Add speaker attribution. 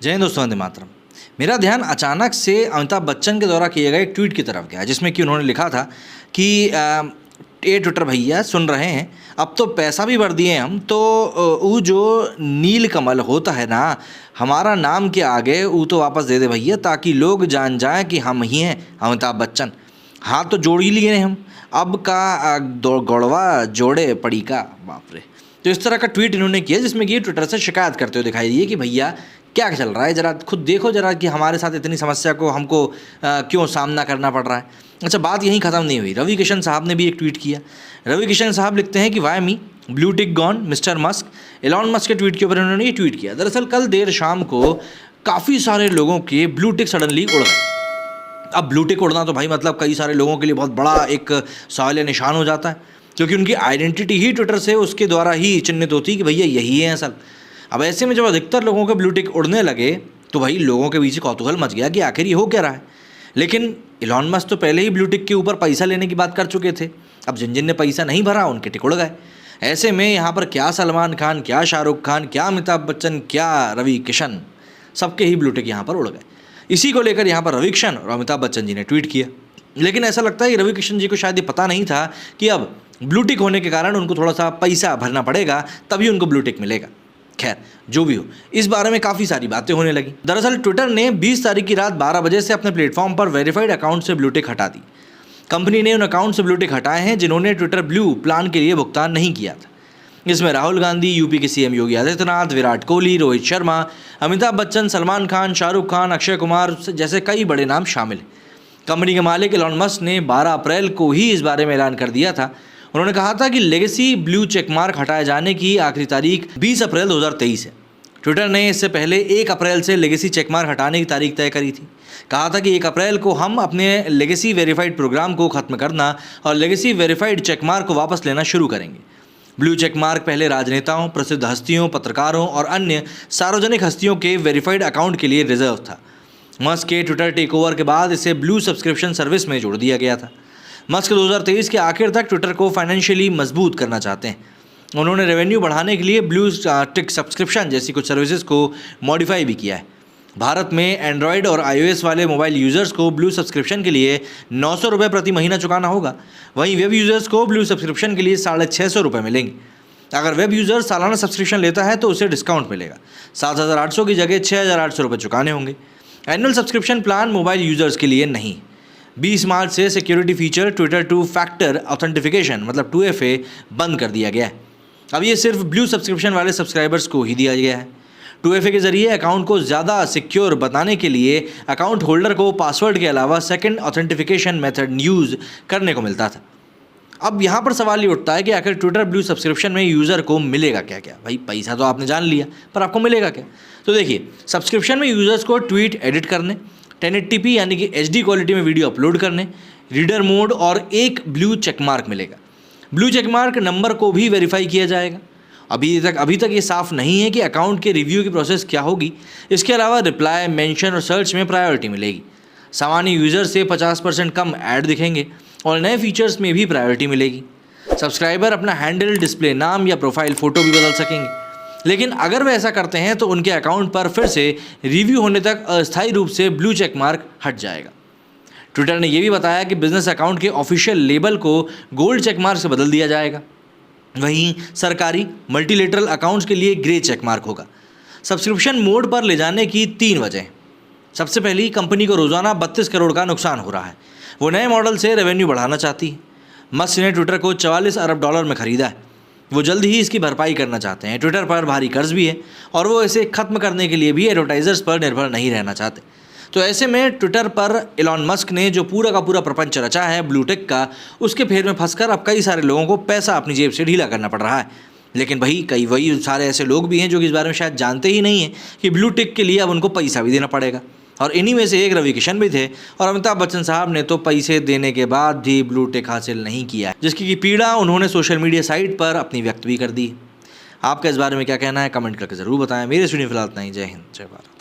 Speaker 1: जय हिंद दोस्तों, वंदे मातरम। मेरा ध्यान अचानक से अमिताभ बच्चन के द्वारा किए गए एक ट्वीट की तरफ गया, जिसमें कि उन्होंने लिखा था कि ये ट्विटर भैया सुन रहे हैं, अब तो पैसा भी भर दिए हम तो वो जो नील कमल होता है ना, हमारा नाम के आगे वो तो वापस दे दे भैया, ताकि लोग जान जाएं कि हम ही हैं अमिताभ बच्चन। हाथ तो जोड़ ही लिए हम, अब का गौड़वा जोड़े पड़ी का, बाप रे। तो इस तरह का ट्वीट इन्होंने किया, जिसमें कि ट्विटर से शिकायत करते हुए दिखाई दिए कि भैया क्या चल रहा है, ज़रा खुद देखो ज़रा कि हमारे साथ इतनी समस्या को हमको क्यों सामना करना पड़ रहा है। अच्छा, बात यहीं ख़त्म नहीं हुई। रवि किशन साहब ने भी एक ट्वीट किया। रवि किशन साहब लिखते हैं कि why me blue tick gone mister Musk. Elon Musk के ट्वीट के ऊपर उन्होंने ये ट्वीट किया। दरअसल कल देर शाम को काफ़ी सारे लोगों के ब्लू टिक सडनली उड़ गए। अब ब्लू टिक उड़ना तो भाई मतलब कई सारे लोगों के लिए बहुत बड़ा एक सवाल या निशान हो जाता है, क्योंकि उनकी आइडेंटिटी ही ट्विटर से उसके द्वारा ही चिन्हित होती है कि भैया यही है असल। अब ऐसे में जब अधिकतर लोगों के ब्लू टिक उड़ने लगे तो भाई लोगों के बीच कौतूहल मच गया कि आखिर ये हो क्या रहा है। लेकिन एलॉन मस्क तो पहले ही ब्लू टिक के ऊपर पैसा लेने की बात कर चुके थे। अब जिन जिन ने पैसा नहीं भरा उनके टिक उड़ गए। ऐसे में यहाँ पर क्या सलमान खान, क्या शाहरुख खान, क्या अमिताभ बच्चन, क्या रवि किशन, सबके ही ब्लू टिक यहाँ पर उड़ गए। इसी को लेकर यहाँ पर रवि किशन और अमिताभ बच्चन जी ने ट्वीट किया। लेकिन ऐसा लगता है कि रवि किशन जी को शायद ये पता नहीं था कि अब ब्लू टिक होने के कारण उनको थोड़ा सा पैसा भरना पड़ेगा, तभी उनको ब्लू टिक मिलेगा। खैर, जो भी हो, इस बारे में काफ़ी सारी बातें होने लगी। दरअसल ट्विटर ने 20 तारीख की रात 12 बजे से अपने प्लेटफॉर्म पर वेरीफाइड अकाउंट से ब्लू टिक हटा दी। कंपनी ने उन अकाउंट से ब्लू टिक हटाए हैं जिन्होंने ट्विटर ब्लू प्लान के लिए भुगतान नहीं किया था। इसमें राहुल गांधी, यूपी के सीएम योगी आदित्यनाथ, विराट कोहली, रोहित शर्मा, अमिताभ बच्चन, सलमान खान, शाहरुख खान, अक्षय कुमार जैसे कई बड़े नाम शामिल हैं। कंपनी के मालिक एलॉन मस्क ने 12 अप्रैल को ही इस बारे में ऐलान कर दिया था। उन्होंने कहा था कि लेगेसी ब्लू चेकमार्क हटाए जाने की आखिरी तारीख 20 अप्रैल 2023 है। ट्विटर ने इससे पहले 1 अप्रैल से लेगेसी चेकमार्क हटाने की तारीख तय करी थी। कहा था कि 1 अप्रैल को हम अपने लेगेसी वेरीफाइड प्रोग्राम को ख़त्म करना और लेगेसी वेरीफाइड चेकमार्क को वापस लेना शुरू करेंगे। ब्लू चेकमार्क पहले राजनेताओं, प्रसिद्ध हस्तियों, पत्रकारों और अन्य सार्वजनिक हस्तियों के वेरीफाइड अकाउंट के लिए रिजर्व था। मस्क के ट्विटर टेक ओवर के बाद इसे ब्लू सब्सक्रिप्शन सर्विस में जोड़ दिया गया था। मस्क 2023 के आखिर तक ट्विटर को फाइनेंशियली मजबूत करना चाहते हैं। उन्होंने रेवेन्यू बढ़ाने के लिए ब्लू टिक सब्सक्रिप्शन जैसी कुछ सर्विसेज को मॉडिफाई भी किया है। भारत में एंड्रॉयड और iOS वाले मोबाइल यूज़र्स को ब्लू सब्सक्रिप्शन के लिए 900 रुपये प्रति महीना चुकाना होगा। वहीं वेब यूज़र्स को ब्लू सब्सक्रिप्शन के लिए 650 रुपये मिलेंगे। अगर वेब यूज़र सालाना सब्सक्रिप्शन लेता है तो उसे डिस्काउंट मिलेगा। 7,800 की जगह 6,800 रुपये चुकाने होंगे। Annual subscription plan mobile users के लिए नहीं। 20 मार्च से security feature Twitter 2 factor authentication मतलब 2FA बंद कर दिया गया है। अब ये सिर्फ ब्लू सब्सक्रिप्शन वाले सब्सक्राइबर्स को ही दिया गया है। 2FA के ज़रिए अकाउंट को ज़्यादा सिक्योर बनाने के लिए अकाउंट होल्डर को पासवर्ड के अलावा सेकंड ऑथेंटिफिकेशन मेथड यूज़ करने को मिलता था। अब यहाँ पर सवाल ये उठता है कि आखिर ट्विटर ब्लू सब्सक्रिप्शन में यूज़र को मिलेगा क्या? क्या भाई, पैसा तो आपने जान लिया, पर आपको मिलेगा क्या? तो देखिए, सब्सक्रिप्शन में यूज़र्स को ट्वीट एडिट करने, 1080p यानी कि HD क्वालिटी में वीडियो अपलोड करने, रीडर मोड और एक ब्लू चेकमार्क मिलेगा। ब्लू चेकमार्क नंबर को भी वेरीफाई किया जाएगा। अभी तक ये साफ नहीं है कि अकाउंट के रिव्यू की प्रोसेस क्या होगी। इसके अलावा रिप्लाई, मेंशन और सर्च में प्रायोरिटी मिलेगी। सामान्य यूज़र से 50% कम ऐड दिखेंगे और नए फीचर्स में भी प्रायोरिटी मिलेगी। सब्सक्राइबर अपना हैंडल, डिस्प्ले नाम या प्रोफाइल फ़ोटो भी बदल सकेंगे। लेकिन अगर वे ऐसा करते हैं तो उनके अकाउंट पर फिर से रिव्यू होने तक अस्थायी रूप से ब्लू चेक मार्क हट जाएगा। ट्विटर ने यह भी बताया कि बिजनेस अकाउंट के ऑफिशियल लेबल को गोल्ड चेक मार्क से बदल दिया जाएगा। वहीं सरकारी मल्टीलेटरल अकाउंट्स के लिए ग्रे चेक मार्क होगा। सब्सक्रिप्शन मोड पर ले जाने की 3 वजह। सबसे पहली, कंपनी को रोज़ाना 32 करोड़ का नुकसान हो रहा है। वो नए मॉडल से रेवेन्यू बढ़ाना चाहती है। मस्क ने ट्विटर को $44 अरब में ख़रीदा है। वो जल्द ही इसकी भरपाई करना चाहते हैं। ट्विटर पर भारी कर्ज भी है और वो इसे ख़त्म करने के लिए भी एडवर्टाइजर्स पर निर्भर नहीं रहना चाहते। तो ऐसे में ट्विटर पर एलॉन मस्क ने जो पूरा का पूरा प्रपंच रचा है ब्लू टिक का, उसके फेर में फंसकर अब कई सारे लोगों को पैसा अपनी जेब से ढीला करना पड़ रहा है। लेकिन वही सारे ऐसे लोग भी हैं जो कि इस बारे में शायद जानते ही नहीं हैं कि ब्लू टिक के लिए अब उनको पैसा भी देना पड़ेगा। और इन्हीं में से एक रवि किशन भी थे। और अमिताभ बच्चन साहब ने तो पैसे देने के बाद भी ब्लू टिक हासिल नहीं किया, जिसकी की पीड़ा उन्होंने सोशल मीडिया साइट पर अपनी व्यक्त भी कर दी। आपका इस बारे में क्या कहना है, कमेंट करके ज़रूर बताएं। मेरे सुनिए फिलहाल इतना ही। जय हिंद, जय भारत।